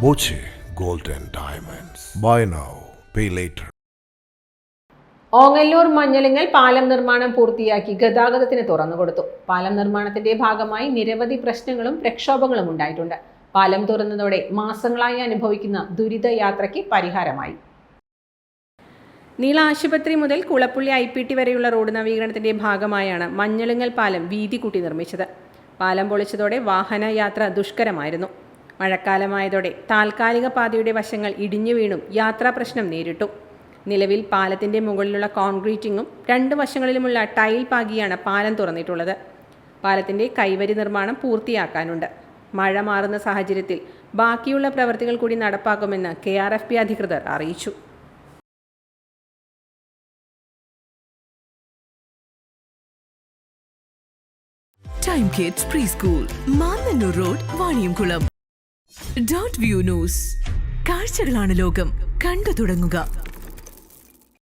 Boche Gold and Diamonds. Buy now, pay later. Ongallur മഞ്ഞളിങ്ങൽ പാലം നിർമ്മാണം പൂർത്തിയാക്കി ഗതാഗതത്തിന് തുറന്നുകൊടുത്തു. പാലം നിർമ്മാണത്തിന്റെ ഭാഗമായി നിരവധി പ്രശ്നങ്ങളും പ്രക്ഷോഭങ്ങളും ഉണ്ടായിട്ടുണ്ട്. പാലം തുറന്നതോടെ മാസങ്ങളായി അനുഭവിക്കുന്ന ദുരിതയാത്രയ്ക്ക് പരിഹാരമായി. നീള ആശുപത്രി മുതൽ കുളപ്പുള്ളി IPT വരെയുള്ള റോഡ് നവീകരണത്തിന്റെ ഭാഗമായാണ് മഞ്ഞളിങ്ങൽ പാലം വീതി കൂട്ടി നിർമ്മിച്ചത്. പാലം പൊളിച്ചതോടെ വാഹന യാത്ര ദുഷ്കരമായിരുന്നു. മഴക്കാലമായതോടെ താൽക്കാലിക പാതയുടെ വശങ്ങൾ ഇടിഞ്ഞു വീണും യാത്രാ പ്രശ്നം നേരിട്ടു. നിലവിൽ പാലത്തിന്റെ മുകളിലുള്ള കോൺക്രീറ്റിങ്ങും രണ്ട് വശങ്ങളിലുമുള്ള ടൈൽ പാകിയാണ് പാലം തുറന്നിട്ടുള്ളത്. പാലത്തിന്റെ കൈവരി നിർമ്മാണം പൂർത്തിയാക്കാനുണ്ട്. മഴ മാറുന്ന സാഹചര്യത്തിൽ ബാക്കിയുള്ള പ്രവൃത്തികൾ കൂടി നടപ്പാക്കുമെന്ന് KRFB അധികൃതർ അറിയിച്ചു. Time Kids Preschool, Mannannur Road, Vaniyamkulam. Dot View News. കാഴ്ചകളാണ് ലോകം, കണ്ടു തുടങ്ങുക.